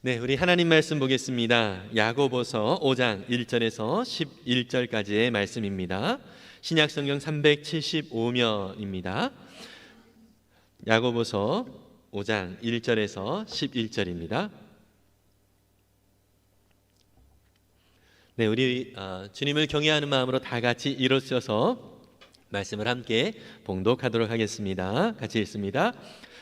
네, 우리 하나님 말씀 보겠습니다. 야고보서 5장 1절에서 11절까지의 말씀입니다. 신약 성경 375면입니다. 야고보서 5장 1절에서 11절입니다. 네, 우리 주님을 경외하는 마음으로 다 같이 일어서서 말씀을 함께 봉독하도록 하겠습니다. 같이 읽습니다.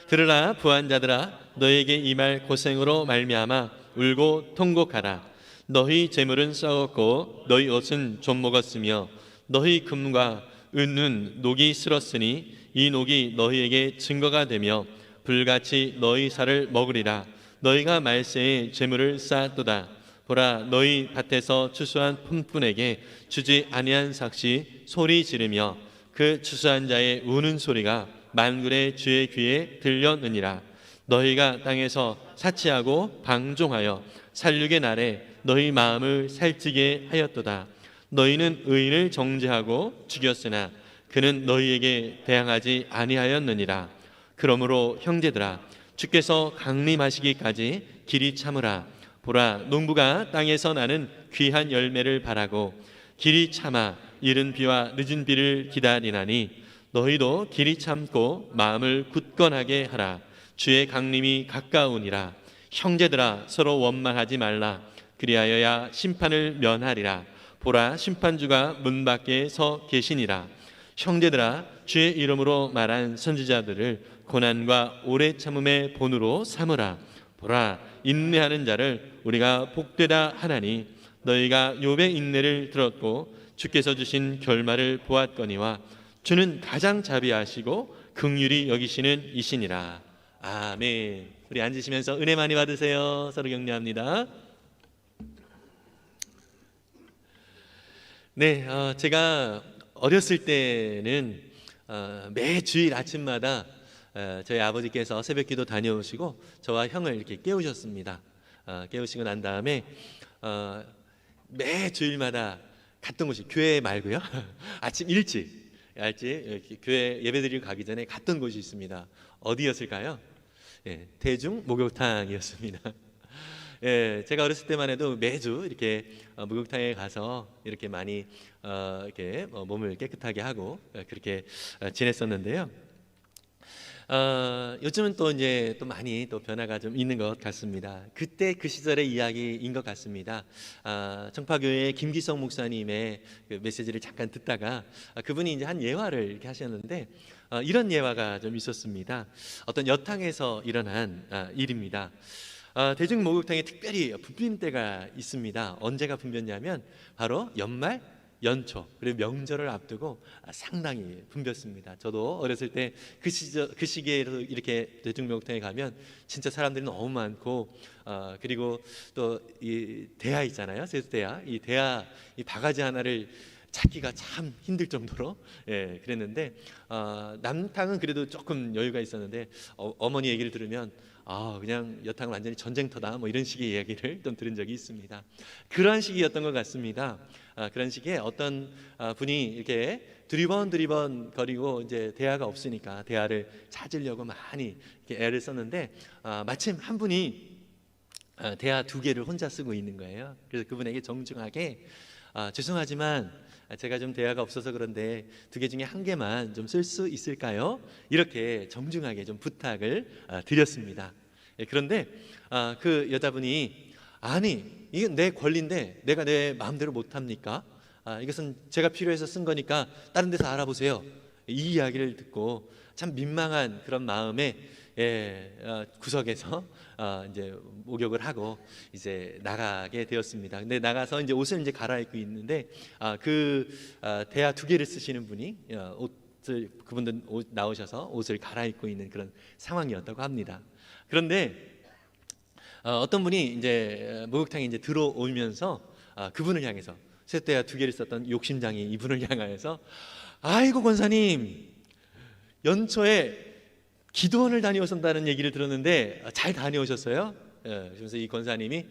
들으라 부한 자들아, 너에게 이 말 고생으로 말미암아 울고 통곡하라. 너희 재물은 썩었고 너희 옷은 좀 먹었으며 너희 금과 은은 녹이 슬었으니 이 녹이 너희에게 증거가 되며 불같이 너희 살을 먹으리라. 너희가 말세에 재물을 쌓았도다. 보라, 너희 밭에서 추수한 품꾼에게 주지 아니한 삭시 소리 지르며 그 추수한 자의 우는 소리가 만군의 주의 귀에 들렸느니라. 너희가 땅에서 사치하고 방종하여 살육의 날에 너희 마음을 살찌게 하였도다. 너희는 의인을 정죄하고 죽였으나 그는 너희에게 대항하지 아니하였느니라. 그러므로 형제들아, 주께서 강림하시기까지 길이 참으라. 보라, 농부가 땅에서 나는 귀한 열매를 바라고 길이 참아 이른 비와 늦은 비를 기다리나니 너희도 길이 참고 마음을 굳건하게 하라. 주의 강림이 가까우니라. 형제들아, 서로 원망하지 말라. 그리하여야 심판을 면하리라. 보라, 심판주가 문 밖에 서 계시니라. 형제들아, 주의 이름으로 말한 선지자들을 고난과 오래 참음의 본으로 삼으라. 보라, 인내하는 자를 우리가 복되다 하나니 너희가 욥의 인내를 들었고 주께서 주신 결말을 보았거니와 주는 가장 자비하시고 긍휼히 여기시는 이시니라. 아멘. 우리 앉으시면서 은혜 많이 받으세요. 서로 격려합니다. 네, 제가 어렸을 때는 매 주일 아침마다 저희 아버지께서 새벽기도 다녀오시고 저와 형을 이렇게 깨우셨습니다. 깨우시고 난 다음에 매 주일마다 갔던 곳이 교회 말고요. 아침 일찍 교회 예배드리러 가기 전에 갔던 곳이 있습니다. 어디였을까요? 예, 대중 목욕탕이었습니다. 예, 제가 어렸을 때만 해도 매주 이렇게 목욕탕에 가서 이렇게 많이 이렇게 몸을 깨끗하게 하고 그렇게 지냈었는데요. 요즘은 또 이제 또 많이 또 변화가 좀 있는 것 같습니다. 그때 그 시절의 이야기인 것 같습니다. 청파교회 김기성 목사님의 그 메시지를 잠깐 듣다가 그분이 이제 한 예화를 이렇게 하셨는데 이런 예화가 좀 있었습니다. 어떤 여탕에서 일어난 일입니다. 대중 목욕탕에 특별히 붐빈 때가 있습니다. 언제가 붐볐냐면 바로 연말, 연초 그리고 명절을 앞두고 상당히 붐볐습니다. 저도 어렸을 때 그 시기에도 이렇게 대중목욕탕에 가면 진짜 사람들이 너무 많고 그리고 또 이 대야 있잖아요. 세수대야. 이 대야 이 바가지 하나를 찾기가 참 힘들 정도로 그랬는데 남탕은 그래도 조금 여유가 있었는데 어머니 얘기를 들으면 그냥 여탕은 완전히 전쟁터다 뭐 이런 식의 이야기를 좀 들은 적이 있습니다. 그런 시기였던 것 같습니다. 그런 시기에 어떤 분이 이렇게 두리번 거리고 이제 대야가 없으니까 대야를 찾으려고 많이 이렇게 애를 썼는데 마침 한 분이 대야 2개를 혼자 쓰고 있는 거예요. 그래서 그분에게 정중하게 죄송하지만 제가 좀 대야가 없어서 그런데 2개 중에 1개만 좀 쓸 수 있을까요? 이렇게 정중하게 좀 부탁을 드렸습니다. 그런데 그 여자분이 아니 이건 내 권리인데 내가 내 마음대로 못합니까? 이것은 제가 필요해서 쓴 거니까 다른 데서 알아보세요. 이 이야기를 듣고 참 민망한 그런 마음에 구석에서 이제 목욕을 하고 이제 나가게 되었습니다. 근데 나가서 이제 옷을 이제 갈아입고 있는데 대야 2개를 쓰시는 분이 그분들 나오셔서 옷을 갈아입고 있는 그런 상황이었다고 합니다. 그런데 어떤 분이 이제 목욕탕에 이제 들어오면서 그분을 향해서 세대야 2개를 썼던 욕심장이 이분을 향하여서 아이고 권사님 연초에 기도원을 다녀오신다는 얘기를 들었는데 잘 다녀오셨어요? 그래서 이 권사님이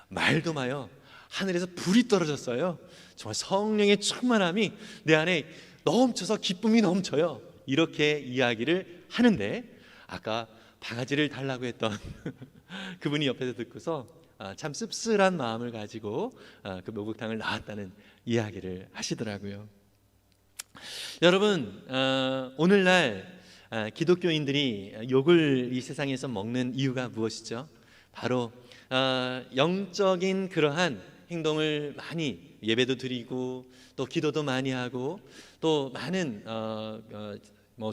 말도 마요. 하늘에서 불이 떨어졌어요. 정말 성령의 충만함이 내 안에 넘쳐서 기쁨이 넘쳐요. 이렇게 이야기를 하는데 아까 바가지를 달라고 했던 그분이 옆에서 듣고서 참 씁쓸한 마음을 가지고 그 목욕탕을 나왔다는 이야기를 하시더라고요. 여러분, 오늘날 기독교인들이 욕을 이 세상에서 먹는 이유가 무엇이죠? 바로 영적인 그러한 행동을 많이 예배도 드리고 또 기도도 많이 하고 또 많은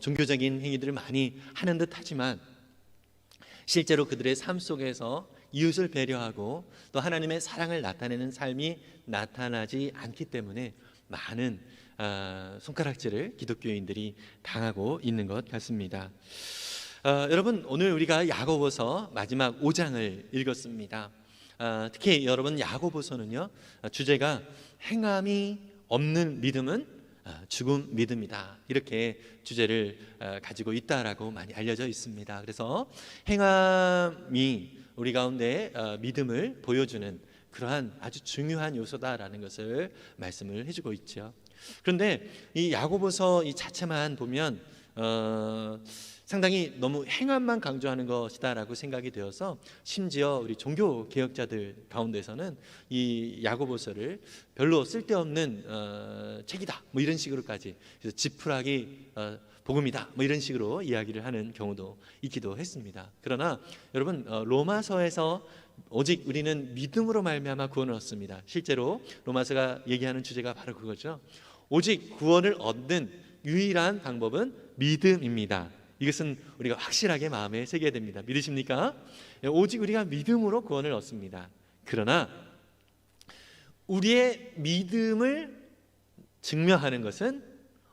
종교적인 행위들을 많이 하는 듯하지만 실제로 그들의 삶 속에서 이웃을 배려하고 또 하나님의 사랑을 나타내는 삶이 나타나지 않기 때문에 많은 손가락질을 기독교인들이 당하고 있는 것 같습니다. 여러분, 오늘 우리가 야고보서 마지막 5장을 읽었습니다. 특히 여러분, 야고보서는요, 주제가 행함이 없는 믿음은 죽음 믿음이다, 이렇게 주제를 가지고 있다라고 많이 알려져 있습니다. 그래서 행함이 우리 가운데 믿음을 보여주는 그러한 아주 중요한 요소다라는 것을 말씀을 해주고 있죠. 그런데 이 야고보서 이 자체만 보면 상당히 너무 행함만 강조하는 것이다라고 생각이 되어서 심지어 우리 종교 개혁자들 가운데서는 이 야고보서를 별로 쓸데없는 책이다, 뭐 이런 식으로까지, 그래서 지푸라기 복음이다, 뭐 이런 식으로 이야기를 하는 경우도 있기도 했습니다. 그러나 여러분, 로마서에서 오직 우리는 믿음으로 말미암아 구원을 얻습니다. 실제로 로마서가 얘기하는 주제가 바로 그거죠. 오직 구원을 얻는 유일한 방법은 믿음입니다. 이것은 우리가 확실하게 마음에 새겨야 됩니다. 믿으십니까? 오직 우리가 믿음으로 구원을 얻습니다. 그러나 우리의 믿음을 증명하는 것은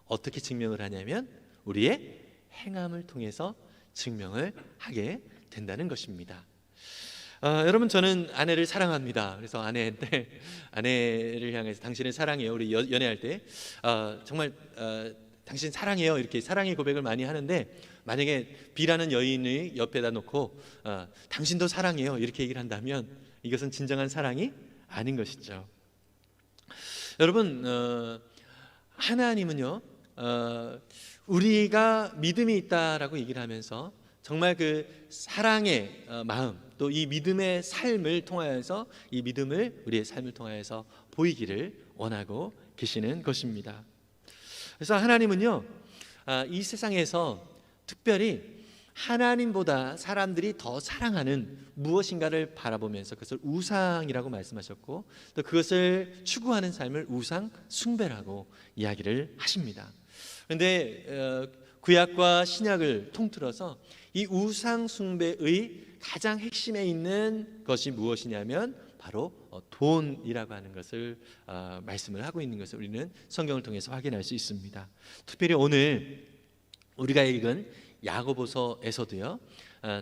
어떻게 증명을 하냐면 우리의 행함을 통해서 증명을 하게 된다는 것입니다. 여러분, 저는 아내를 사랑합니다. 그래서 아내를 향해서 당신을 사랑해요, 우리 연애할 때 정말 당신 사랑해요, 이렇게 사랑의 고백을 많이 하는데, 만약에 B라는 여인을 옆에다 놓고 당신도 사랑해요 이렇게 얘기를 한다면 이것은 진정한 사랑이 아닌 것이죠. 여러분, 하나님은요, 우리가 믿음이 있다라고 얘기를 하면서 정말 그 사랑의 마음, 또 이 믿음의 삶을 통하여서 이 믿음을 우리의 삶을 통하여서 보이기를 원하고 계시는 것입니다. 그래서 하나님은요, 이 세상에서 특별히 하나님보다 사람들이 더 사랑하는 무엇인가를 바라보면서 그것을 우상이라고 말씀하셨고, 또 그것을 추구하는 삶을 우상 숭배라고 이야기를 하십니다. 그런데 구약과 신약을 통틀어서 이 우상 숭배의 가장 핵심에 있는 것이 무엇이냐면 바로 돈이라고 하는 것을 말씀을 하고 있는 것을 우리는 성경을 통해서 확인할 수 있습니다. 특별히 오늘 우리가 읽은 야고보서에서도요,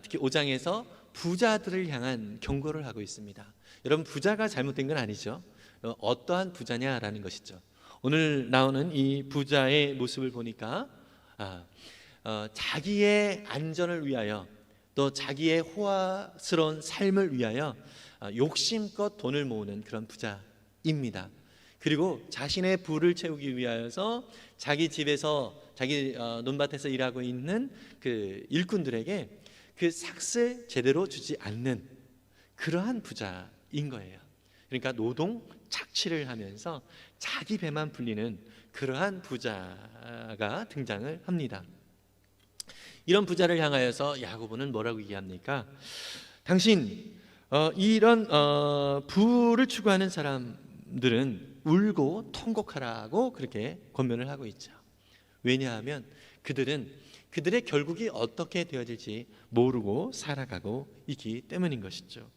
특히 5장에서 부자들을 향한 경고를 하고 있습니다. 여러분, 부자가 잘못된 건 아니죠. 어떠한 부자냐라는 것이죠. 오늘 나오는 이 부자의 모습을 보니까 자기의 안전을 위하여 또 자기의 호화스러운 삶을 위하여 욕심껏 돈을 모으는 그런 부자입니다. 그리고 자신의 부를 채우기 위하여서 자기 집에서 자기 논밭에서 일하고 있는 그 일꾼들에게 그 삭을 제대로 주지 않는 그러한 부자인 거예요. 그러니까 노동 착취를 하면서 자기 배만 불리는 그러한 부자가 등장을 합니다. 이런 부자를 향하여서 야고보는 뭐라고 얘기합니까? 당신 이런 부를 추구하는 사람들은 울고 통곡하라고 그렇게 권면을 하고 있죠. 왜냐하면 그들은 그들의 결국이 어떻게 되어질지 모르고 살아가고 있기 때문인 것이죠.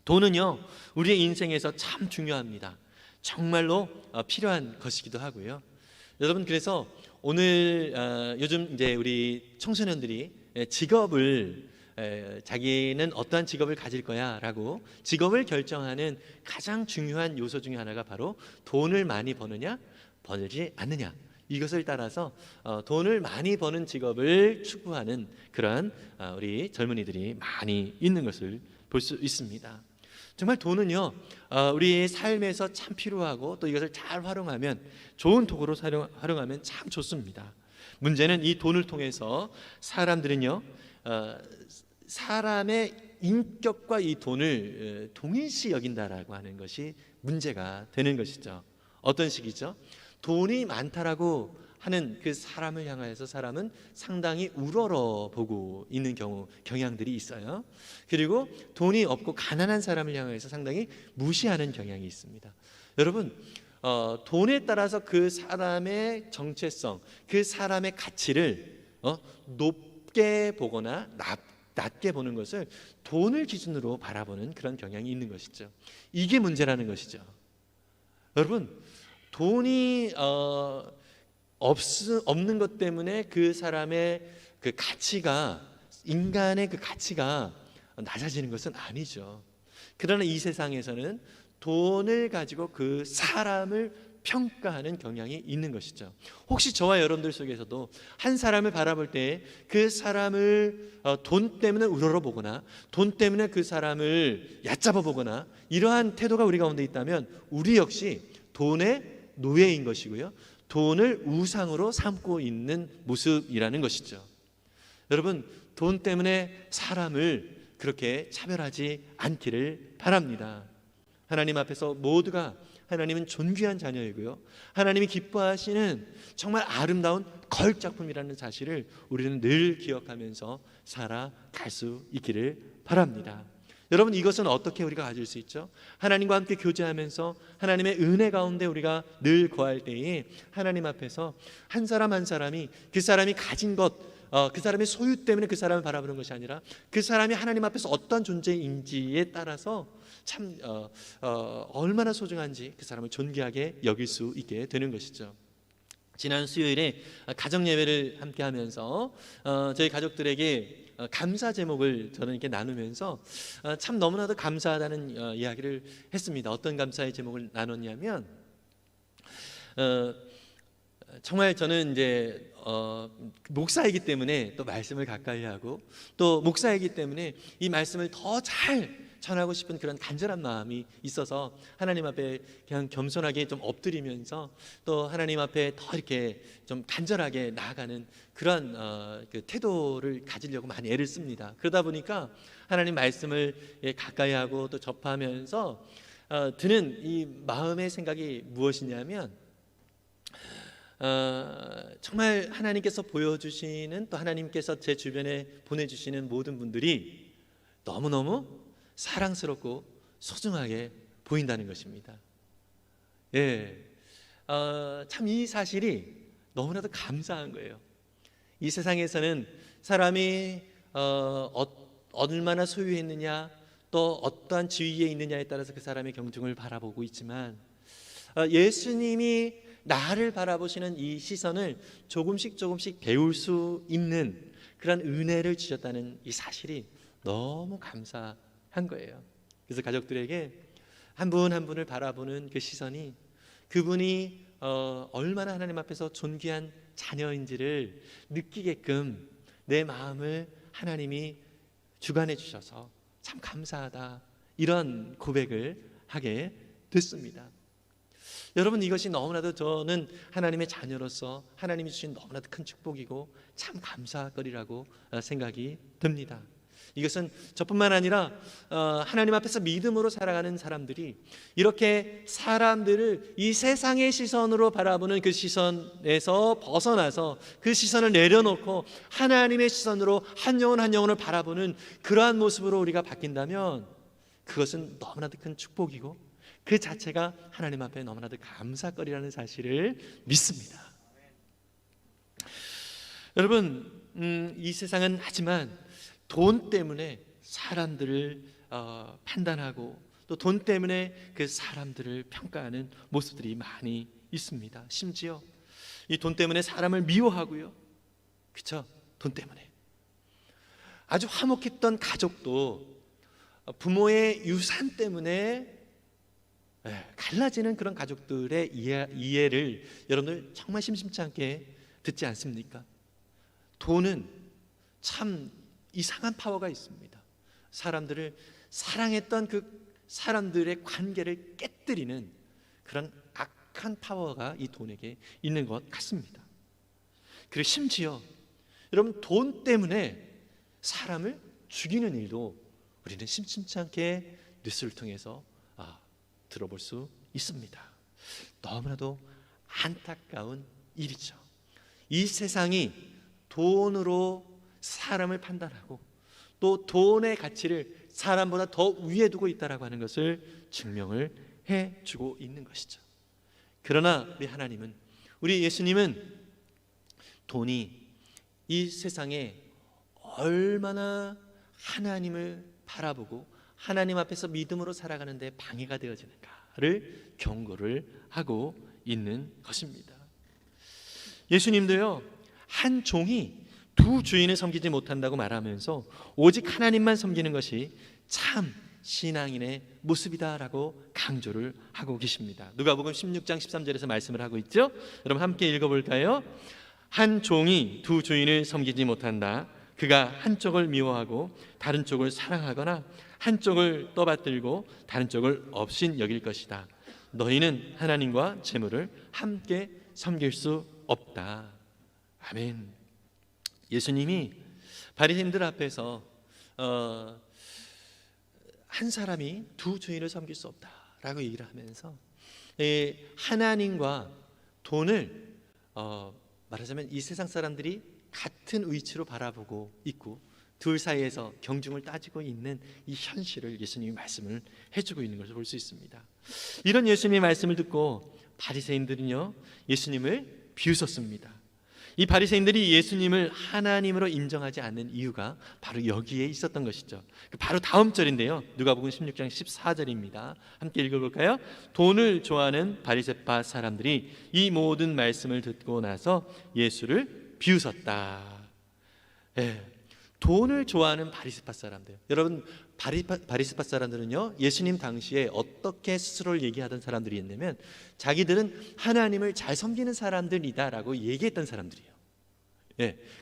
돈은요, 우리의 인생에서 참 중요합니다. 정말로 필요한 것이기도 하고요. 여러분, 그래서 오늘 요즘 이제 우리 청소년들이 직업을 자기는 어떠한 직업을 가질 거야라고 직업을 결정하는 가장 중요한 요소 중에 하나가 바로 돈을 많이 버느냐 벌지 않느냐, 이것을 따라서 돈을 많이 버는 직업을 추구하는 그러한 우리 젊은이들이 많이 있는 것을 볼 수 있습니다. 정말 돈은요, 우리의 삶에서 참 필요하고 또 이것을 잘 활용하면, 좋은 도구로 활용하면 참 좋습니다. 문제는 이 돈을 통해서 사람들은요, 사람의 인격과 이 돈을 동일시 여긴다라고 하는 것이 문제가 되는 것이죠. 어떤 식이죠? 돈이 많다라고 하는 그 사람을 향하여서 사람은 상당히 우러러 보고 있는 경향들이 있어요. 그리고 돈이 없고 가난한 사람을 향해서 상당히 무시하는 경향이 있습니다. 여러분, 돈에 따라서 그 사람의 정체성, 그 사람의 가치를 높게 보거나 낮게 보는 것을 돈을 기준으로 바라보는 그런 경향이 있는 것이죠. 이게 문제라는 것이죠. 여러분, 돈이 없는 것 때문에 그 사람의 그 가치가, 인간의 그 가치가 낮아지는 것은 아니죠. 그러나 이 세상에서는 돈을 가지고 그 사람을 평가하는 경향이 있는 것이죠. 혹시 저와 여러분들 속에서도 한 사람을 바라볼 때 그 사람을 돈 때문에 우러러보거나 돈 때문에 그 사람을 얕잡아 보거나 이러한 태도가 우리 가운데 있다면 우리 역시 돈의 노예인 것이고요, 돈을 우상으로 삼고 있는 모습이라는 것이죠. 여러분, 돈 때문에 사람을 그렇게 차별하지 않기를 바랍니다. 하나님 앞에서 모두가 하나님은 존귀한 자녀이고요, 하나님이 기뻐하시는 정말 아름다운 거역작품이라는 사실을 우리는 늘 기억하면서 살아갈 수 있기를 바랍니다. 여러분, 이것은 어떻게 우리가 가질 수 있죠? 하나님과 함께 교제하면서 하나님의 은혜 가운데 우리가 늘 거할 때에 하나님 앞에서 한 사람 한 사람이 그 사람이 가진 것, 그 사람의 소유 때문에 그 사람을 바라보는 것이 아니라 그 사람이 하나님 앞에서 어떤 존재인지에 따라서 참 얼마나 소중한지 그 사람을 존귀하게 여길 수 있게 되는 것이죠. 지난 수요일에 가정 예배를 함께 하면서 저희 가족들에게 감사 제목을 저는 이렇게 나누면서 참 너무나도 감사하다는 이야기를 했습니다. 어떤 감사의 제목을 나눴냐면, 정말 저는 이제 목사이기 때문에 또 말씀을 가까이 하고 또 목사이기 때문에 이 말씀을 더 잘 전하고 싶은 그런 간절한 마음이 있어서 하나님 앞에 그냥 겸손하게 좀 엎드리면서 또 하나님 앞에 더 이렇게 좀 간절하게 나아가는 그런 그 태도를 가지려고 많이 애를 씁니다. 그러다 보니까 하나님 말씀을 가까이 하고 또 접하면서 드는 이 마음의 생각이 무엇이냐면, 정말 하나님께서 보여주시는, 또 하나님께서 제 주변에 보내주시는 모든 분들이 너무너무 사랑스럽고 소중하게 보인다는 것입니다. 참 이 사실이 너무나도 감사한 거예요. 이 세상에서는 사람이 얼마나 소유했느냐, 또 어떠한 지위에 있느냐에 따라서 그 사람의 경중을 바라보고 있지만, 예수님이 나를 바라보시는 이 시선을 조금씩 배울 수 있는 그런 은혜를 주셨다는 이 사실이 너무 감사한 거예요. 그래서 가족들에게 한 분 한 분을 바라보는 그 시선이 그분이 얼마나 하나님 앞에서 존귀한 자녀인지를 느끼게끔 내 마음을 하나님이 주관해 주셔서 참 감사하다, 이런 고백을 하게 됐습니다. 여러분, 이것이 너무나도 저는 하나님의 자녀로서 하나님이 주신 너무나도 큰 축복이고 참 감사거리라고 생각이 듭니다. 이것은 저뿐만 아니라 하나님 앞에서 믿음으로 살아가는 사람들이 이렇게 사람들을 이 세상의 시선으로 바라보는 그 시선에서 벗어나서 그 시선을 내려놓고 하나님의 시선으로 한 영혼 한 영혼을 바라보는 그러한 모습으로 우리가 바뀐다면 그것은 너무나도 큰 축복이고 그 자체가 하나님 앞에 너무나도 감사거리라는 사실을 믿습니다. 여러분, 이 세상은 하지만 돈 때문에 사람들을 판단하고 또 돈 때문에 그 사람들을 평가하는 모습들이 많이 있습니다. 심지어 이 돈 때문에 사람을 미워하고요, 그렇죠? 돈 때문에 아주 화목했던 가족도 부모의 유산 때문에 갈라지는 그런 가족들의 이해를 여러분들 정말 심심치 않게 듣지 않습니까? 돈은 참 이상한 파워가 있습니다. 사람들을 사랑했던 그 사람들의 관계를 깨뜨리는 그런 악한 파워가 이 돈에게 있는 것 같습니다. 그리고 심지어 여러분, 돈 때문에 사람을 죽이는 일도 우리는 심심치 않게 뉴스를 통해서 들어볼 수 있습니다. 너무나도 안타까운 일이죠. 이 세상이 돈으로 사람을 판단하고 또 돈의 가치를 사람보다 더 위에 두고 있다라고 하는 것을 증명을 해주고 있는 것이죠. 그러나 우리 하나님은, 우리 예수님은 돈이 이 세상에 얼마나 하나님을 바라보고 하나님 앞에서 믿음으로 살아가는데 방해가 되어지는가를 경고를 하고 있는 것입니다. 예수님도요, 한 종이 두 주인을 섬기지 못한다고 말하면서 오직 하나님만 섬기는 것이 참 신앙인의 모습이다라고 강조를 하고 계십니다. 누가복음 16장 13절에서 말씀을 하고 있죠. 여러분 함께 읽어볼까요? 한 종이 두 주인을 섬기지 못한다. 그가 한쪽을 미워하고 다른 쪽을 사랑하거나 한쪽을 떠받들고 다른 쪽을 업신 여길 것이다. 너희는 하나님과 재물을 함께 섬길 수 없다. 아멘. 예수님이 바리새인들 앞에서 한 사람이 두 주인을 섬길 수 없다라고 얘기를 하면서 하나님과 돈을 말하자면 이 세상 사람들이 같은 위치로 바라보고 있고 둘 사이에서 경중을 따지고 있는 이 현실을 예수님이 말씀을 해주고 있는 것을 볼 수 있습니다. 이런 예수님의 말씀을 듣고 바리새인들은요, 예수님을 비웃었습니다. 이 바리새인들이 예수님을 하나님으로 인정하지 않는 이유가 바로 여기에 있었던 것이죠. 바로 다음 절인데요, 누가복음 16장 14절입니다. 함께 읽어볼까요? 돈을 좋아하는 바리새파 사람들이 이 모든 말씀을 듣고 나서 예수를 비웃었다. 돈을 좋아하는 바리새파 사람들. 여러분, 바리새파 사람들은요, 예수님 당시에 어떻게 스스로를 얘기하던 사람들이었냐면 자기들은 하나님을 잘 섬기는 사람들이다라고 얘기했던 사람들이에요.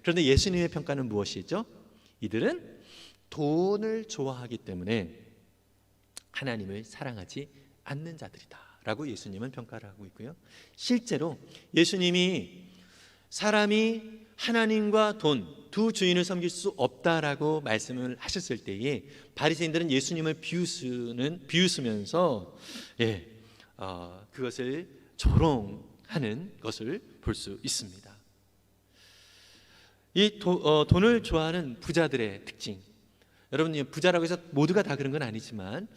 그런데 예수님의 평가는 무엇이죠? 이들은 돈을 좋아하기 때문에 하나님을 사랑하지 않는 자들이다라고 예수님은 평가를 하고 있고요. 실제로 예수님이 사람이 하나님과 돈 두 주인을 섬길 수 없다라고 말씀을 하셨을 때에 바리새인들은 예수님을 비웃으면서 그것을 조롱하는 것을 볼 수 있습니다. 이 돈을 좋아하는 부자들의 특징, 여러분, 부자라고 해서 모두가 다 그런 건 아니지만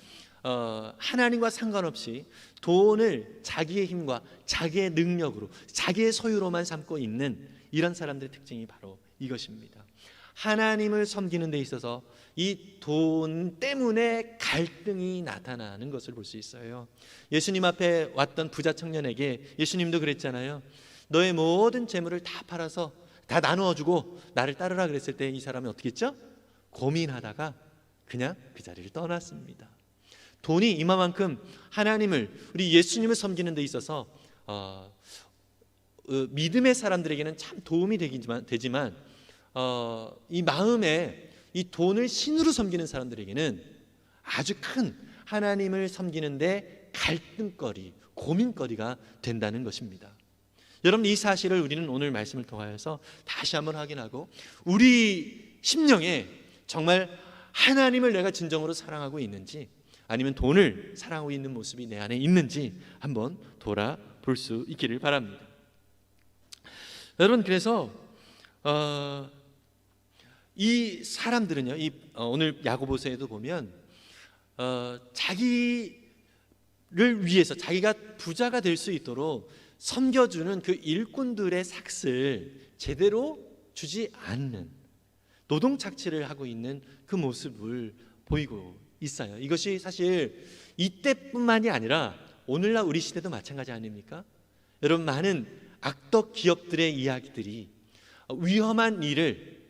하나님과 상관없이 돈을 자기의 힘과 자기의 능력으로 자기의 소유로만 삼고 있는 이런 사람들의 특징이 바로 이것입니다. 하나님을 섬기는 데 있어서 이 돈 때문에 갈등이 나타나는 것을 볼 수 있어요. 예수님 앞에 왔던 부자 청년에게 예수님도 그랬잖아요. 너의 모든 재물을 다 팔아서 다 나누어주고 나를 따르라 그랬을 때 이 사람이 어떻게 했죠? 고민하다가 그냥 그 자리를 떠났습니다. 돈이 이만큼 하나님을, 우리 예수님을 섬기는 데 있어서 믿음의 사람들에게는 참 도움이 되지만 이 마음에 이 돈을 신으로 섬기는 사람들에게는 아주 큰 하나님을 섬기는데 갈등거리, 고민거리가 된다는 것입니다. 여러분, 이 사실을 우리는 오늘 말씀을 통하여서 다시 한번 확인하고 우리 심령에 정말 하나님을 내가 진정으로 사랑하고 있는지 아니면 돈을 사랑하고 있는 모습이 내 안에 있는지 한번 돌아볼 수 있기를 바랍니다. 여러분, 그래서 이 사람들은요, 오늘 야고보서에도 보면 자기를 위해서 자기가 부자가 될 수 있도록 섬겨주는 그 일꾼들의 삭을 제대로 주지 않는 노동착취를 하고 있는 그 모습을 보이고 있어요. 이것이 사실 이때뿐만이 아니라 오늘날 우리 시대도 마찬가지 아닙니까? 여러분, 많은 악덕 기업들의 이야기들이 위험한 일을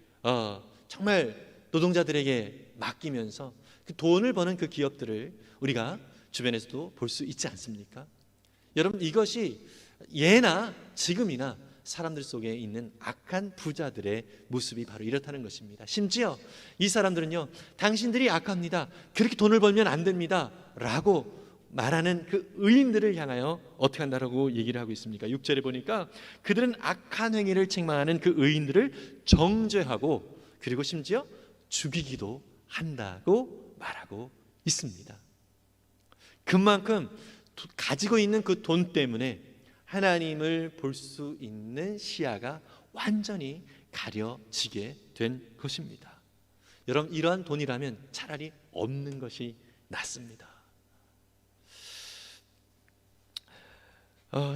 정말 노동자들에게 맡기면서 그 돈을 버는 그 기업들을 우리가 주변에서도 볼 수 있지 않습니까? 여러분, 이것이 예나 지금이나 사람들 속에 있는 악한 부자들의 모습이 바로 이렇다는 것입니다. 심지어 이 사람들은요, 당신들이 악합니다, 그렇게 돈을 벌면 안 됩니다 라고 말하는 그 의인들을 향하여 어떻게 한다라고 얘기를 하고 있습니까? 6절에 보니까 그들은 악한 행위를 책망하는 그 의인들을 정죄하고 그리고 심지어 죽이기도 한다고 말합니다. 가고 있습니다. 그만큼 가지고 있는 그 돈 때문에 하나님을 볼 수 있는 시야가 완전히 가려지게 된 것입니다. 여러분, 이러한 돈이라면 차라리 없는 것이 낫습니다.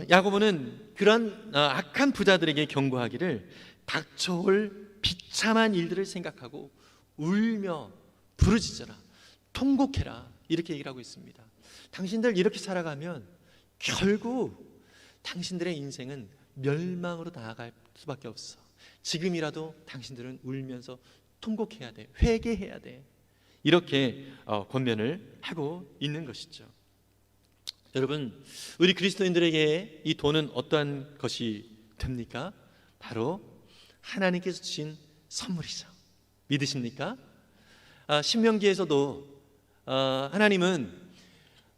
야고보는 그런 악한 부자들에게 경고하기를 닥쳐올 비참한 일들을 생각하고 울며 부르짖어라, 통곡해라, 이렇게 얘기를 하고 있습니다. 당신들 이렇게 살아가면 결국 당신들의 인생은 멸망으로 나아갈 수밖에 없어. 지금이라도 당신들은 울면서 통곡해야 돼, 회개해야 돼, 이렇게 권면을 하고 있는 것이죠. 여러분, 우리 그리스도인들에게 이 돈은 어떠한 것이 됩니까? 바로 하나님께서 주신 선물이죠. 믿으십니까? 신명기에서도 하나님은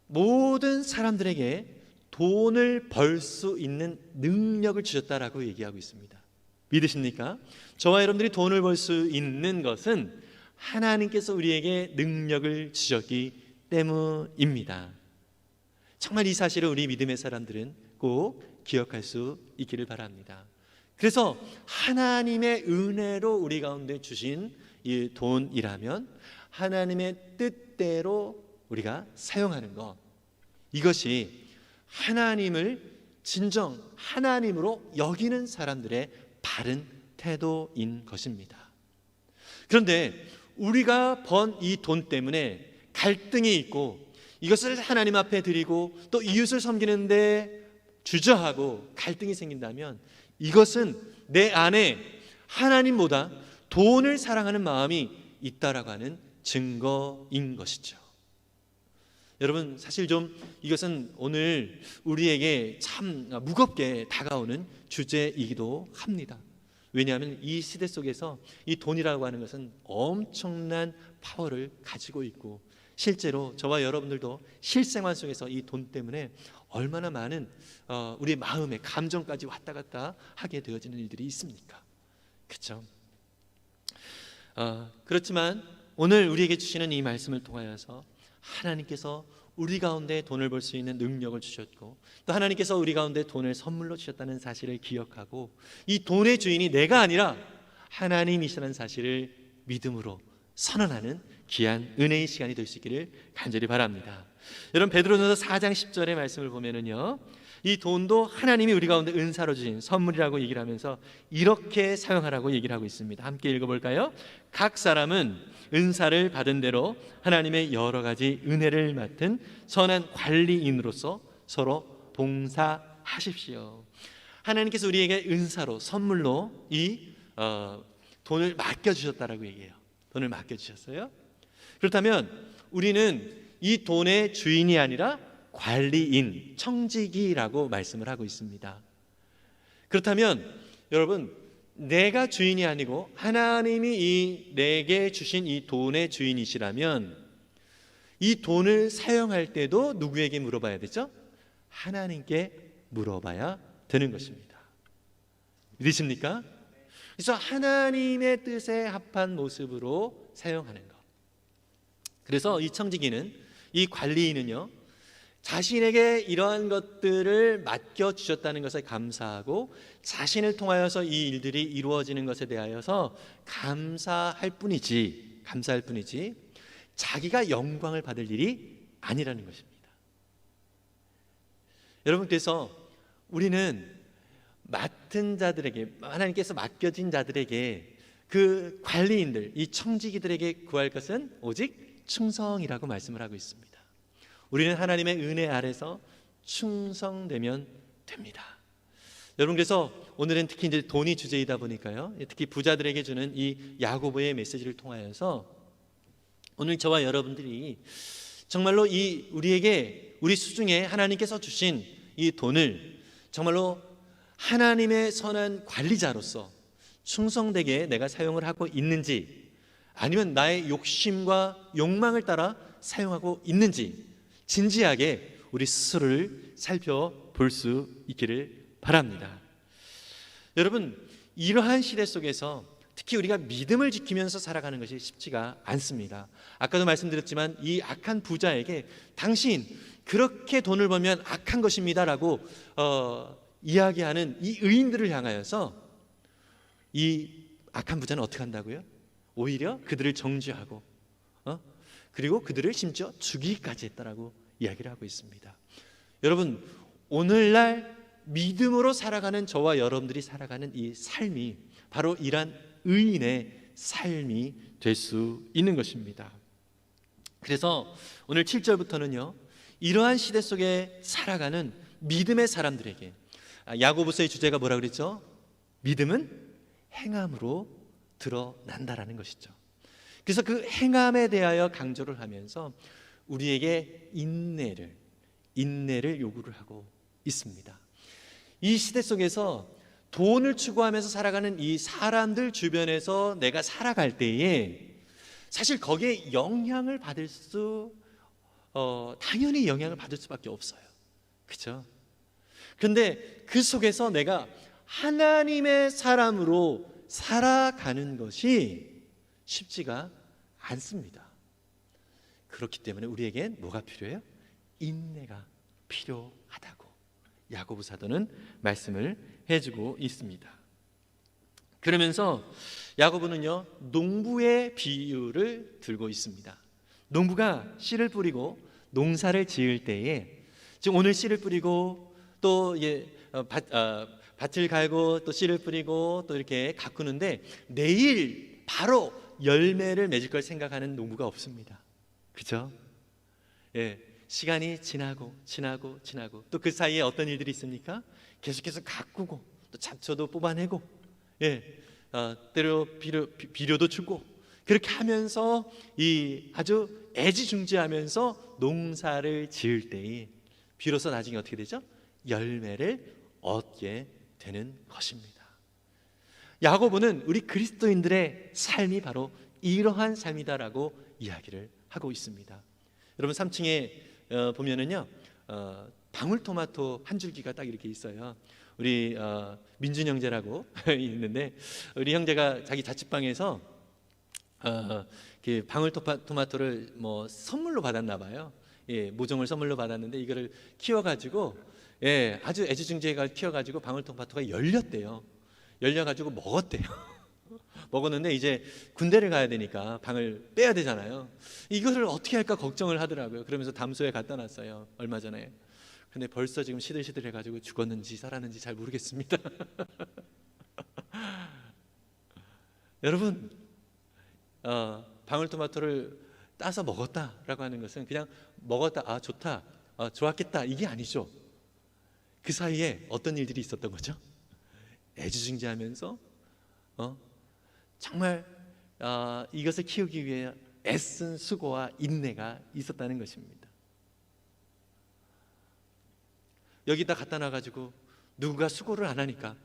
모든 사람들에게 돈을 벌 수 있는 능력을 주셨다라고 얘기하고 있습니다. 믿으십니까? 저와 여러분들이 돈을 벌 수 있는 것은 하나님께서 우리에게 능력을 주셨기 때문입니다. 정말 이 사실을 우리 믿음의 사람들은 꼭 기억할 수 있기를 바랍니다. 그래서 하나님의 은혜로 우리 가운데 주신 이 돈이라면 하나님의 뜻대로 우리가 사용하는 것, 이것이 하나님을 진정 하나님으로 여기는 사람들의 바른 태도인 것입니다. 그런데 우리가 번 이 돈 때문에 갈등이 있고 이것을 하나님 앞에 드리고 또 이웃을 섬기는데 주저하고 갈등이 생긴다면 이것은 내 안에 하나님보다 돈을 사랑하는 마음이 있다라고 하는 증거인 것이죠. 여러분, 사실 좀 이것은 오늘 우리에게 참 무겁게 다가오는 주제이기도 합니다. 왜냐하면 이 시대 속에서 이 돈이라고 하는 것은 엄청난 파워를 가지고 있고 실제로 저와 여러분들도 실생활 속에서 이 돈 때문에 얼마나 많은 우리의 마음의 감정까지 왔다 갔다 하게 되어지는 일들이 있습니까? 그렇죠? 그렇지만 오늘 우리에게 주시는 이 말씀을 통하여서 하나님께서 우리 가운데 돈을 벌 수 있는 능력을 주셨고 또 하나님께서 우리 가운데 돈을 선물로 주셨다는 사실을 기억하고 이 돈의 주인이 내가 아니라 하나님이시라는 사실을 믿음으로 선언하는 귀한 은혜의 시간이 될 수 있기를 간절히 바랍니다. 여러분, 베드로전서 4장 10절의 말씀을 보면은요, 이 돈도 하나님이 우리 가운데 은사로 주신 선물이라고 얘기를 하면서 이렇게 사용하라고 얘기를 하고 있습니다. 함께 읽어볼까요? 각 사람은 은사를 받은 대로 하나님의 여러 가지 은혜를 맡은 선한 관리인으로서 서로 봉사하십시오. 하나님께서 우리에게 은사로 선물로 이 돈을 맡겨주셨다라고 얘기해요. 돈을 맡겨주셨어요. 그렇다면 우리는 이 돈의 주인이 아니라 관리인, 청지기라고 말씀을 하고 있습니다. 그렇다면 여러분, 내가 주인이 아니고 하나님이 내게 주신 이 돈의 주인이시라면 이 돈을 사용할 때도 누구에게 물어봐야 되죠? 하나님께 물어봐야 되는 것입니다. 믿으십니까? 그래서 하나님의 뜻에 합한 모습으로 사용하는 것. 그래서 이 청지기는, 이 관리인은요, 자신에게 이러한 것들을 맡겨주셨다는 것에 감사하고 자신을 통하여서 이 일들이 이루어지는 것에 대하여서 감사할 뿐이지 자기가 영광을 받을 일이 아니라는 것입니다. 여러분, 그래서 우리는 맡은 자들에게, 하나님께서 맡겨진 자들에게, 그 관리인들, 이 청지기들에게 구할 것은 오직 충성이라고 말씀을 하고 있습니다. 우리는 하나님의 은혜 아래서 충성되면 됩니다. 여러분, 그래서 오늘은 특히 이제 돈이 주제이다 보니까요, 특히 부자들에게 주는 이 야고보의 메시지를 통하여서 오늘 저와 여러분들이 정말로 우리 수중에 하나님께서 주신 이 돈을 정말로 하나님의 선한 관리자로서 충성되게 내가 사용을 하고 있는지, 아니면 나의 욕심과 욕망을 따라 사용하고 있는지 진지하게 우리 스스로를 살펴볼 수 있기를 바랍니다. 여러분, 이러한 시대 속에서 특히 우리가 믿음을 지키면서 살아가는 것이 쉽지가 않습니다. 아까도 말씀드렸지만 이 악한 부자에게 당신 그렇게 돈을 벌면 악한 것입니다라고 이야기하는 이 의인들을 향하여서 이 악한 부자는 어떻게 한다고요? 오히려 그들을 정죄하고 그리고 그들을 심지어 죽이기까지 했다라고 이야기를 하고 있습니다. 여러분, 오늘날 믿음으로 살아가는 저와 여러분들이 살아가는 이 삶이 바로 이러한 의인의 삶이 될 수 있는 것입니다. 그래서 오늘 7절부터는요, 이러한 시대 속에 살아가는 믿음의 사람들에게, 야고보서의 주제가 뭐라 그랬죠? 믿음은 행함으로 드러난다라는 것이죠. 그래서 그 행함에 대하여 강조를 하면서 우리에게 인내를 요구를 하고 있습니다. 이 시대 속에서 돈을 추구하면서 살아가는 이 사람들 주변에서 내가 살아갈 때에 사실 거기에 영향을 받을 당연히 영향을 받을 수밖에 없어요. 그렇죠? 그런데 그 속에서 내가 하나님의 사람으로 살아가는 것이 쉽지가 않습니다. 그렇기 때문에 우리에겐 뭐가 필요해요? 인내가 필요하다고 야고보 사도는 말씀을 해주고 있습니다. 그러면서 야고보는요, 농부의 비유를 들고 있습니다. 농부가 씨를 뿌리고 농사를 지을 때에, 지금 오늘 씨를 뿌리고 또 밭을 갈고 또 씨를 뿌리고 또 이렇게 가꾸는데 내일 바로 열매를 맺을 걸 생각하는 농부가 없습니다. 그렇죠? 예, 시간이 지나고 또 그 사이에 어떤 일들이 있습니까? 계속해서 가꾸고 또 잡초도 뽑아내고, 때로 비료도 주고, 그렇게 하면서 이 아주 애지중지하면서 농사를 지을 때에 비로소 나중에 어떻게 되죠? 열매를 얻게 되는 것입니다. 야고보는 우리 그리스도인들의 삶이 바로 이러한 삶이다라고 이야기를 하고 있습니다. 여러분 3층에 보면은요, 방울토마토 한 줄기가 딱 이렇게 있어요. 우리 민준 형제라고 있는데 우리 형제가 자기 자취방에서 그 방울토마토를 뭐 선물로 받았나 봐요. 모종을 선물로 받았는데 이거를 키워가지고 아주 애지중지해가 키워가지고 방울토마토가 열렸대요. 열려가지고 먹었대요. 먹었는데 이제 군대를 가야 되니까 방을 빼야 되잖아요. 이거를 어떻게 할까 걱정을 하더라고요. 그러면서 담소에 갖다 놨어요, 얼마 전에. 근데 벌써 지금 시들시들해가지고 죽었는지 살았는지 잘 모르겠습니다. 여러분, 방울토마토를 따서 먹었다라고 하는 것은 그냥 먹었다, 좋다, 좋았겠다, 이게 아니죠. 그 사이에 어떤 일들이 있었던 거죠? 애지중지하면서 정말 이것을 키우기 위해 애쓴 수고와 인내가 있었다는 것입니다. 여기다 갖다 놔가지고 누군가 수고를 안 하니까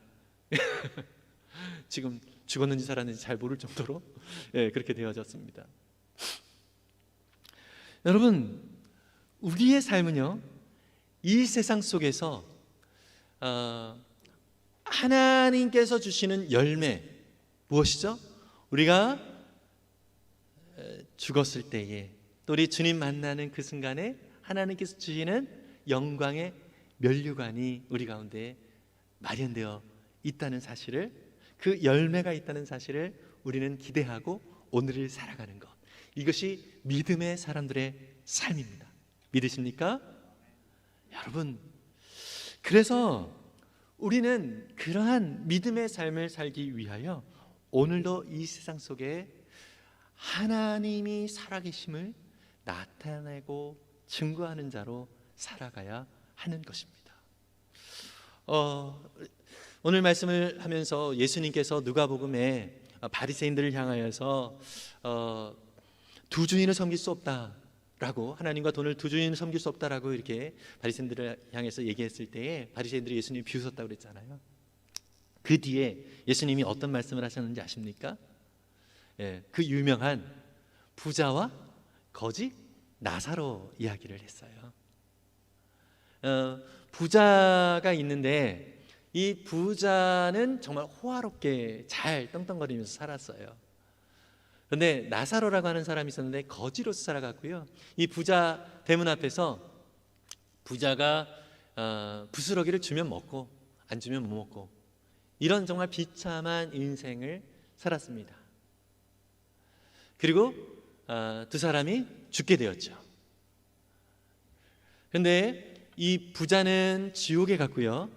지금 죽었는지 살았는지 잘 모를 정도로 그렇게 되어졌습니다. 여러분, 우리의 삶은요, 이 세상 속에서 하나님께서 주시는 열매, 무엇이죠? 우리가 죽었을 때에 또 우리 주님 만나는 그 순간에 하나님께서 주시는 영광의 면류관이 우리 가운데 마련되어 있다는 사실을, 그 열매가 있다는 사실을 우리는 기대하고 오늘을 살아가는 것, 이것이 믿음의 사람들의 삶입니다. 믿으십니까? 여러분, 그래서 우리는 그러한 믿음의 삶을 살기 위하여 오늘도 이 세상 속에 하나님이 살아계심을 나타내고 증거하는 자로 살아가야 하는 것입니다. 오늘 말씀을 하면서 예수님께서 누가복음에 바리새인들을 향하여서 두 주인을 섬길 수 없다라고, 하나님과 돈을 두 주인을 섬길 수 없다라고 이렇게 바리새인들을 향해서 얘기했을 때에 바리새인들이 예수님이 비웃었다고 그랬잖아요. 그 뒤에 예수님이 어떤 말씀을 하셨는지 아십니까? 그 유명한 부자와 거지 나사로 이야기를 했어요. 부자가 있는데 이 부자는 정말 호화롭게 잘 떵떵거리면서 살았어요. 그런데 나사로라고 하는 사람이 있었는데 거지로서 살아갔고요. 이 부자 대문 앞에서 부자가 부스러기를 주면 먹고 안 주면 못 먹고, 이런 정말 비참한 인생을 살았습니다. 그리고 두 사람이 죽게 되었죠. 그런데 이 부자는 지옥에 갔고요,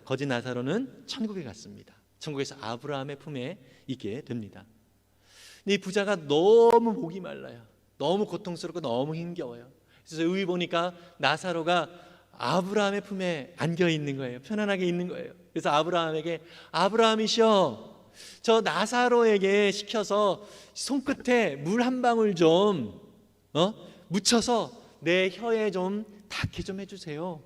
거지 나사로는 천국에 갔습니다. 천국에서 아브라함의 품에 있게 됩니다. 근데 이 부자가 너무 목이 말라요. 너무 고통스럽고 너무 힘겨워요. 그래서 여기 보니까 나사로가 아브라함의 품에 안겨 있는 거예요. 편안하게 있는 거예요. 그래서 아브라함에게, 아브라함이시여, 저 나사로에게 시켜서 손끝에 물 한 방울 좀 묻혀서 내 혀에 좀 닿게 좀 해주세요.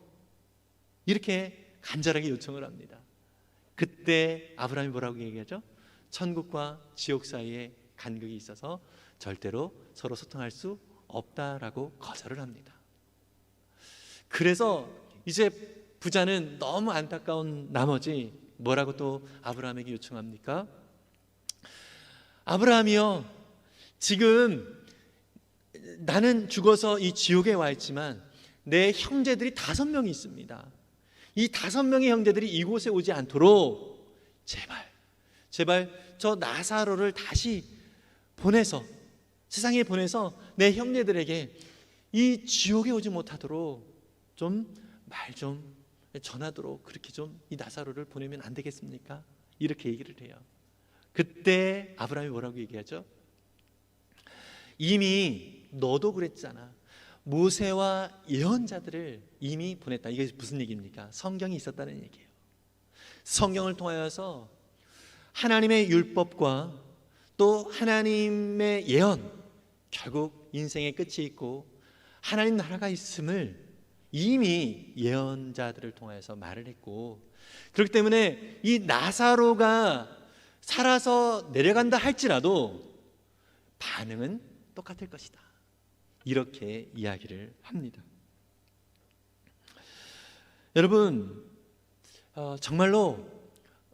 이렇게 간절하게 요청을 합니다. 그때 아브라함이 뭐라고 얘기하죠? 천국과 지옥 사이에 간극이 있어서 절대로 서로 소통할 수 없다라고 거절을 합니다. 그래서 이제 부자는 너무 안타까운 나머지 뭐라고 또 아브라함에게 요청합니까? 아브라함이요, 지금 나는 죽어서 이 지옥에 와 있지만 내 형제들이 5명이 있습니다. 이 5명의 형제들이 이곳에 오지 않도록 제발 저 나사로를 다시 보내서, 세상에 보내서 내 형제들에게 이 지옥에 오지 못하도록 좀 말 좀 전하도록 그렇게 좀 이 나사로를 보내면 안 되겠습니까? 이렇게 얘기를 해요. 그때 아브라함이 뭐라고 얘기하죠? 이미 너도 그랬잖아. 모세와 예언자들을 이미 보냈다. 이게 무슨 얘기입니까? 성경이 있었다는 얘기예요. 성경을 통하여서 하나님의 율법과 또 하나님의 예언, 결국 인생의 끝이 있고 하나님 나라가 있음을 이미 예언자들을 통해서 말을 했고, 그렇기 때문에 이 나사로가 살아서 내려간다 할지라도 반응은 똑같을 것이다, 이렇게 이야기를 합니다. 여러분, 정말로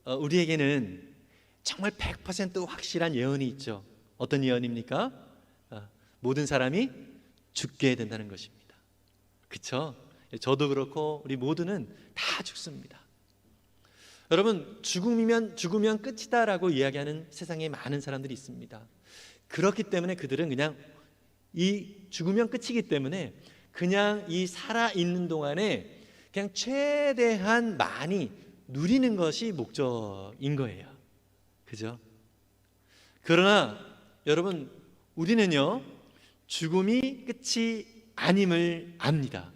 우리에게는 정말 100% 확실한 예언이 있죠. 어떤 예언입니까? 모든 사람이 죽게 된다는 것입니다. 그렇죠? 저도 그렇고 우리 모두는 다 죽습니다. 여러분, 죽으면 끝이다라고 이야기하는 세상에 많은 사람들이 있습니다. 그렇기 때문에 그들은 그냥 이 죽으면 끝이기 때문에 그냥 이 살아있는 동안에 그냥 최대한 많이 누리는 것이 목적인 거예요. 그죠? 그러나 여러분, 우리는요, 죽음이 끝이 아님을 압니다.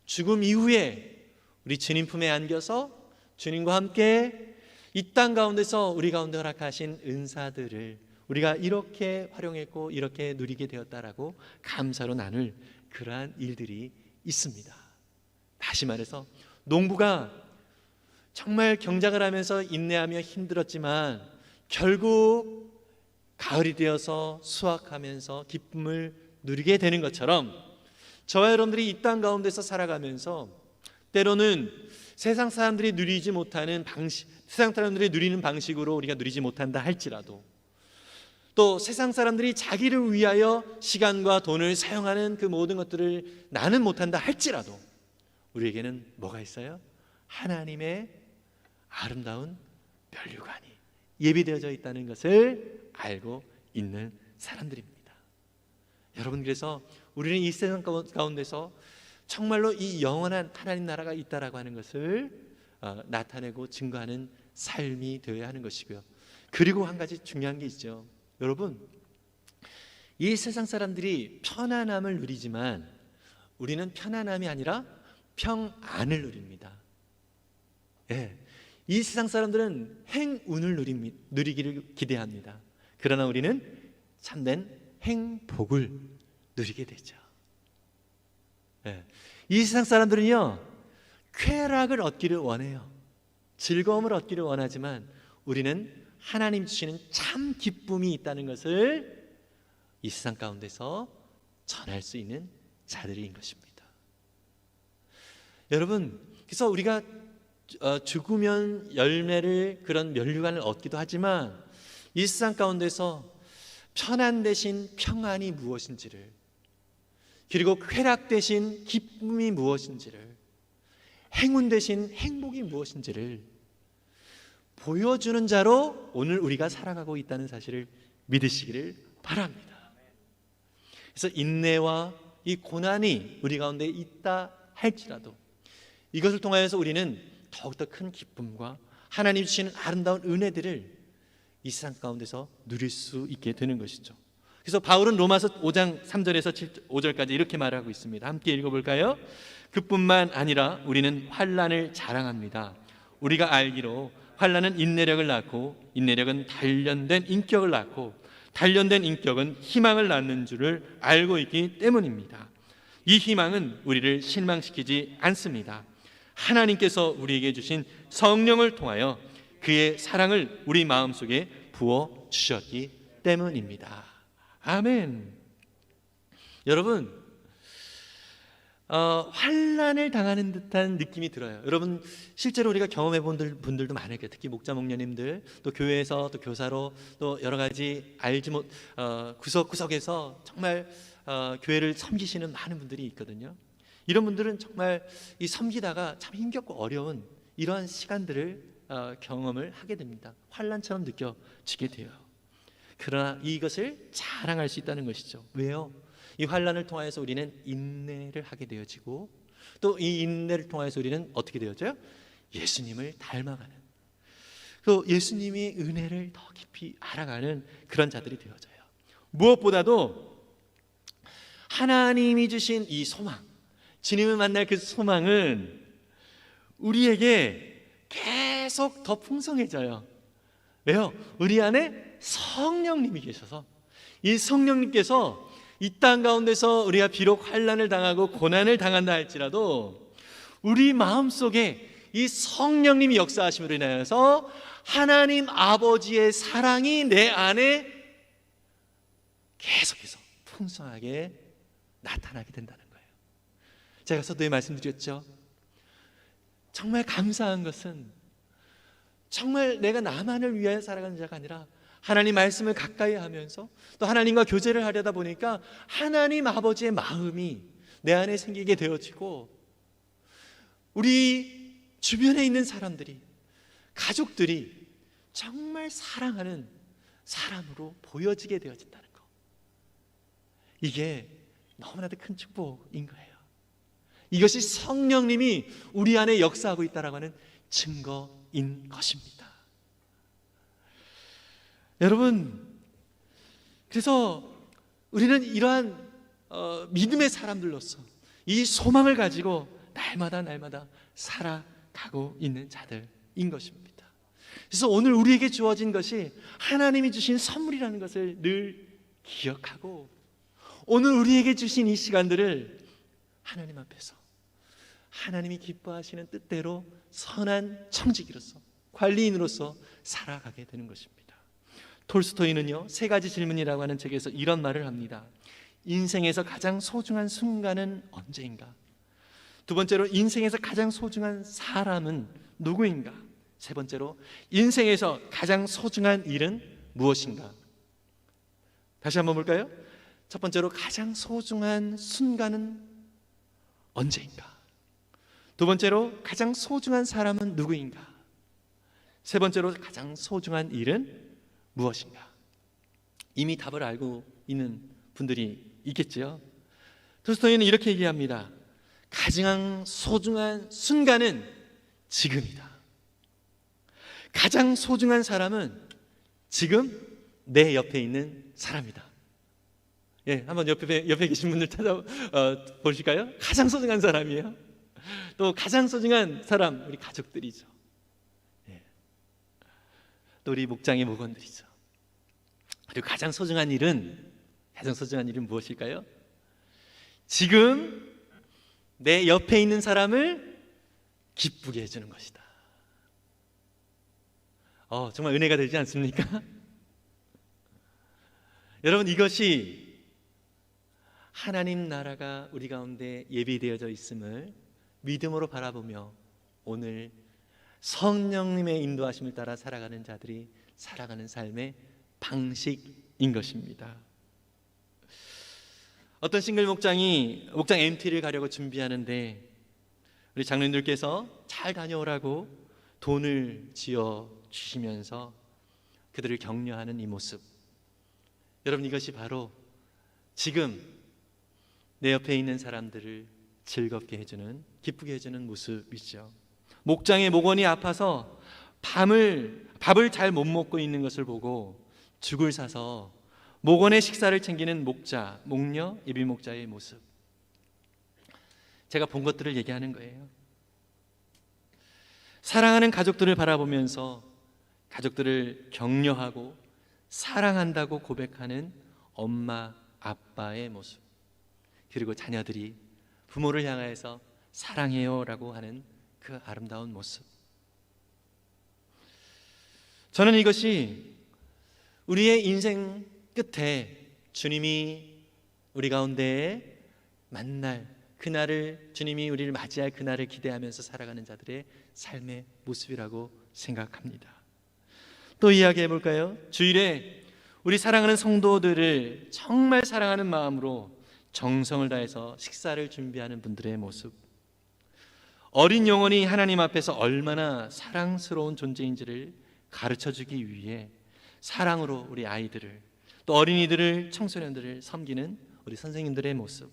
죽음 이후에 우리 주님 품에 안겨서 주님과 함께 이 땅 가운데서 우리 가운데 허락하신 은사들을 우리가 이렇게 활용했고 이렇게 누리게 되었다라고 감사로 나눌 그러한 일들이 있습니다. 다시 말해서 농부가 정말 경작을 하면서 인내하며 힘들었지만 결국 가을이 되어서 수확하면서 기쁨을 누리게 되는 것처럼 저와 여러분들이 이 땅 가운데서 살아가면서 때로는 세상 사람들이 누리지 못하는 방식, 세상 사람들이 누리는 방식으로 우리가 누리지 못한다 할지라도, 또 세상 사람들이 자기를 위하여 시간과 돈을 사용하는 그 모든 것들을 나는 못한다 할지라도 우리에게는 뭐가 있어요? 하나님의 아름다운 면류관이 예비되어져 있다는 것을 알고 있는 사람들입니다. 여러분, 그래서 우리는 이 세상 가운데서 정말로 이 영원한 하나님 나라가 있다라고 하는 것을 나타내고 증거하는 삶이 되어야 하는 것이고요. 그리고 한 가지 중요한 게 있죠. 여러분, 이 세상 사람들이 편안함을 누리지만 우리는 편안함이 아니라 평안을 누립니다. 예, 이 세상 사람들은 행운을 누리기를 기대합니다. 그러나 우리는 참된 행복을 누리게 되죠. 예, 이 세상 사람들은요, 쾌락을 얻기를 원해요. 즐거움을 얻기를 원하지만 우리는 하나님 주시는 참 기쁨이 있다는 것을 이 세상 가운데서 전할 수 있는 자들인 것입니다. 여러분, 그래서 우리가 죽으면 열매를 그런 면류관을 얻기도 하지만 이 세상 가운데서 편안 대신 평안이 무엇인지를, 그리고 쾌락 대신 기쁨이 무엇인지를, 행운 대신 행복이 무엇인지를 보여주는 자로 오늘 우리가 살아가고 있다는 사실을 믿으시기를 바랍니다. 그래서 인내와 이 고난이 우리 가운데 있다 할지라도 이것을 통하여서 우리는 더욱더 큰 기쁨과 하나님 주시는 아름다운 은혜들을 이 세상 가운데서 누릴 수 있게 되는 것이죠. 그래서 바울은 로마서 5장 3절에서 5절까지 이렇게 말하고 있습니다. 함께 읽어볼까요? 그뿐만 아니라 우리는 환난을 자랑합니다. 우리가 알기로 환난은 인내력을 낳고 인내력은 단련된 인격을 낳고 단련된 인격은 희망을 낳는 줄을 알고 있기 때문입니다. 이 희망은 우리를 실망시키지 않습니다. 하나님께서 우리에게 주신 성령을 통하여 그의 사랑을 우리 마음속에 부어 주셨기 때문입니다. 아멘. 여러분, 환난을 당하는 듯한 느낌이 들어요. 여러분, 실제로 우리가 경험해 본 분들도 많을 거예요. 특히 목자 목녀님들, 또 교회에서 또 교사로 또 여러 가지 알지 못 구석구석에서 정말 교회를 섬기시는 많은 분들이 있거든요. 이런 분들은 정말 이 섬기다가 참 힘겹고 어려운 이러한 시간들을 경험을 하게 됩니다. 환난처럼 느껴지게 돼요. 그러나 이것을 자랑할 수 있다는 것이죠. 왜요? 이 환난을 통하여서 우리는 인내를 하게 되어지고 또 이 인내를 통하여서 우리는 어떻게 되어져요? 예수님을 닮아가는, 또 예수님의 은혜를 더 깊이 알아가는 그런 자들이 되어져요. 무엇보다도 하나님이 주신 이 소망, 주님을 만날 그 소망은 우리에게 계속 더 풍성해져요. 왜요? 우리 안에 성령님이 계셔서, 이 성령님께서 이 땅 가운데서 우리가 비록 환난을 당하고 고난을 당한다 할지라도 우리 마음속에 이 성령님이 역사하심으로 인하여서 하나님 아버지의 사랑이 내 안에 계속해서 풍성하게 나타나게 된다는 거예요. 제가 서두에 말씀드렸죠. 정말 감사한 것은 정말 내가 나만을 위하여 살아가는 자가 아니라 하나님 말씀을 가까이 하면서 또 하나님과 교제를 하려다 보니까 하나님 아버지의 마음이 내 안에 생기게 되어지고 우리 주변에 있는 사람들이, 가족들이 정말 사랑하는 사람으로 보여지게 되어진다는 거, 이게 너무나도 큰 축복인 거예요. 이것이 성령님이 우리 안에 역사하고 있다라고 하는 증거인 것입니다. 여러분, 그래서 우리는 이러한 믿음의 사람들로서 이 소망을 가지고 날마다 살아가고 있는 자들인 것입니다. 그래서 오늘 우리에게 주어진 것이 하나님이 주신 선물이라는 것을 늘 기억하고 오늘 우리에게 주신 이 시간들을 하나님 앞에서 하나님이 기뻐하시는 뜻대로 선한 청지기로서, 관리인으로서 살아가게 되는 것입니다. 톨스토이는요, 세 가지 질문이라고 하는 책에서 이런 말을 합니다. 인생에서 가장 소중한 순간은 언제인가? 두 번째로, 인생에서 가장 소중한 사람은 누구인가? 세 번째로, 인생에서 가장 소중한 일은 무엇인가? 다시 한번 볼까요? 첫 번째로, 가장 소중한 순간은 언제인가? 두 번째로, 가장 소중한 사람은 누구인가? 세 번째로, 가장 소중한 일은 무엇인가? 이미 답을 알고 있는 분들이 있겠지요. 톨스토이는 이렇게 얘기합니다. 가장 소중한 순간은 지금이다. 가장 소중한 사람은 지금 내 옆에 있는 사람이다. 예, 한번 옆에 계신 분들 보실까요? 가장 소중한 사람이에요. 또 가장 소중한 사람, 우리 가족들이죠. 또 우리 목장의 목원들이죠. 그리고 가장 소중한 일은 무엇일까요? 지금 내 옆에 있는 사람을 기쁘게 해주는 것이다. 정말 은혜가 되지 않습니까? 여러분, 이것이 하나님 나라가 우리 가운데 예비되어져 있음을 믿음으로 바라보며 오늘 성령님의 인도하심을 따라 살아가는 자들이 살아가는 삶의 방식인 것입니다. 어떤 싱글 목장이 목장 MT를 가려고 준비하는데 우리 장로님들께서 잘 다녀오라고 돈을 지어 주시면서 그들을 격려하는 이 모습, 여러분, 이것이 바로 지금 내 옆에 있는 사람들을 즐겁게 해주는, 기쁘게 해주는 모습이죠. 목장의 목원이 아파서 밥을 잘 못 먹고 있는 것을 보고 죽을 사서 목원의 식사를 챙기는 목자, 목녀, 예비목자의 모습, 제가 본 것들을 얘기하는 거예요. 사랑하는 가족들을 바라보면서 가족들을 격려하고 사랑한다고 고백하는 엄마, 아빠의 모습, 그리고 자녀들이 부모를 향하여서 사랑해요 라고 하는 그 아름다운 모습. 저는 이것이 우리의 인생 끝에 주님이 우리 가운데 만날 그날을, 주님이 우리를 맞이할 그날을 기대하면서 살아가는 자들의 삶의 모습이라고 생각합니다. 또 이야기해 볼까요? 주일에 우리 사랑하는 성도들을 정말 사랑하는 마음으로 정성을 다해서 식사를 준비하는 분들의 모습, 어린 영혼이 하나님 앞에서 얼마나 사랑스러운 존재인지를 가르쳐주기 위해 사랑으로 우리 아이들을, 또 어린이들을, 청소년들을 섬기는 우리 선생님들의 모습,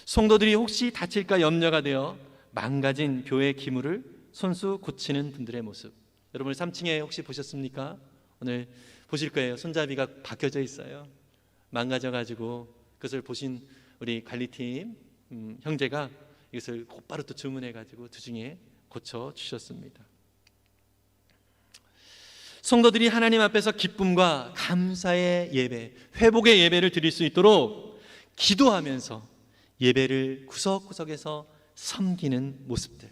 성도들이 혹시 다칠까 염려가 되어 망가진 교회 기물을 손수 고치는 분들의 모습. 여러분 3층에 혹시 보셨습니까? 오늘 보실 거예요. 손잡이가 바뀌어져 있어요. 망가져가지고 그것을 보신 우리 관리팀 형제가 이것을 곧바로 또 주문해가지고 주중에 고쳐주셨습니다. 성도들이 하나님 앞에서 기쁨과 감사의 예배, 회복의 예배를 드릴 수 있도록 기도하면서 예배를 구석구석에서 섬기는 모습들,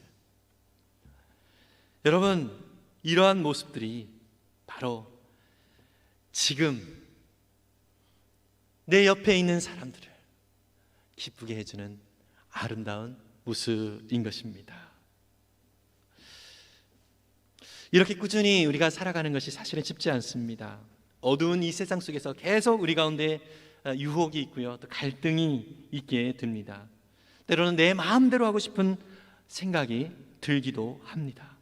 여러분, 이러한 모습들이 바로 지금 내 옆에 있는 사람들을 기쁘게 해주는 아름다운 모습인 것입니다. 이렇게 꾸준히 우리가 살아가는 것이 사실은 쉽지 않습니다. 어두운 이 세상 속에서 계속 우리 가운데 유혹이 있고요, 또 갈등이 있게 됩니다. 때로는 내 마음대로 하고 싶은 생각이 들기도 합니다.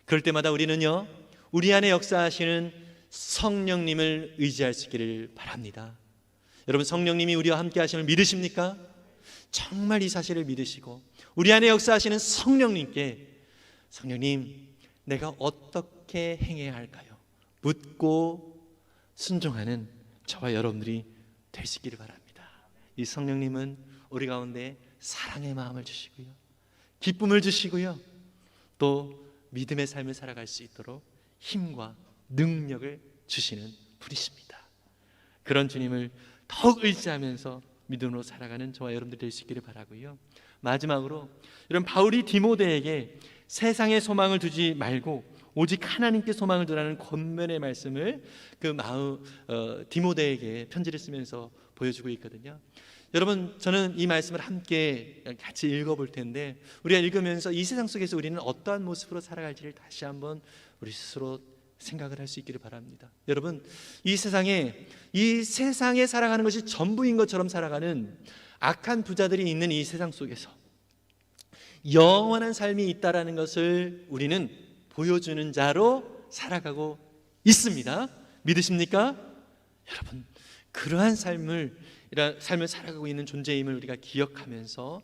그럴 때마다 우리는요, 우리 안에 역사하시는 성령님을 의지할 수 있기를 바랍니다. 여러분, 성령님이 우리와 함께 하심을 믿으십니까? 정말 이 사실을 믿으시고 우리 안에 역사하시는 성령님께, 성령님, 내가 어떻게 행해야 할까요? 묻고 순종하는 저와 여러분들이 될 수 있기를 바랍니다. 이 성령님은 우리 가운데 사랑의 마음을 주시고요, 기쁨을 주시고요, 또 믿음의 삶을 살아갈 수 있도록 힘과 능력을 주시는 분이십니다. 그런 주님을 더욱 의지하면서 믿음으로 살아가는 저와 여러분들 될 수 있기를 바라고요. 마지막으로, 여러분, 바울이 디모데에게 세상에 소망을 두지 말고 오직 하나님께 소망을 두라는 권면의 말씀을 디모데에게 편지를 쓰면서 보여주고 있거든요. 여러분, 저는 이 말씀을 함께 같이 읽어볼 텐데, 우리가 읽으면서 이 세상 속에서 우리는 어떠한 모습으로 살아갈지를 다시 한번 우리 스스로 생각을 할 수 있기를 바랍니다. 여러분, 이 세상에 살아가는 것이 전부인 것처럼 살아가는 악한 부자들이 있는 이 세상 속에서 영원한 삶이 있다라는 것을 우리는 보여주는 자로 살아가고 있습니다. 믿으십니까? 여러분, 그러한 삶을 살아가고 있는 존재임을 우리가 기억하면서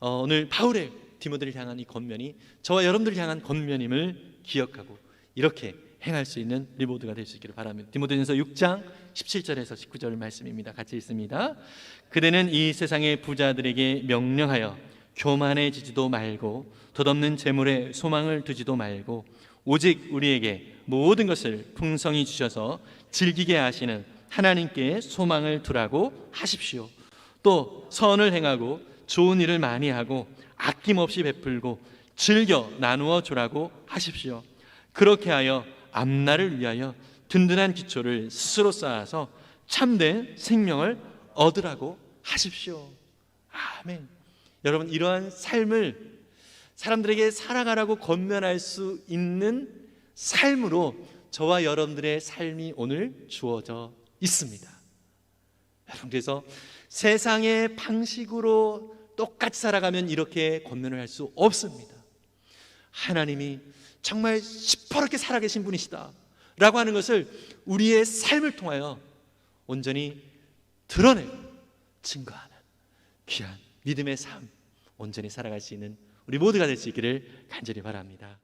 오늘 바울의 디모데를 향한 이 권면이 저와 여러분들을 향한 권면임을 기억하고 이렇게 행할 수 있는 우리 모두가 될 수 있기를 바랍니다. 디모데전서 6장 17절에서 19절 말씀입니다. 같이 읽습니다. 그대는 이 세상의 부자들에게 명령하여 교만해지지도 말고 덧없는 재물에 소망을 두지도 말고 오직 우리에게 모든 것을 풍성히 주셔서 즐기게 하시는 하나님께 소망을 두라고 하십시오. 또 선을 행하고 좋은 일을 많이 하고 아낌없이 베풀고 즐겨 나누어 주라고 하십시오. 그렇게 하여 앞날을 위하여 든든한 기초를 스스로 쌓아서 참된 생명을 얻으라고 하십시오. 아멘. 여러분, 이러한 삶을 사람들에게 살아가라고 권면할 수 있는 삶으로 저와 여러분들의 삶이 오늘 주어져 있습니다. 여러분, 그래서 세상의 방식으로 똑같이 살아가면 이렇게 권면을 할 수 없습니다. 하나님이 정말 시퍼렇게 살아계신 분이시다 라고 하는 것을 우리의 삶을 통하여 온전히 드러내고 증거하는 귀한 믿음의 삶, 온전히 살아갈 수 있는 우리 모두가 될 수 있기를 간절히 바랍니다.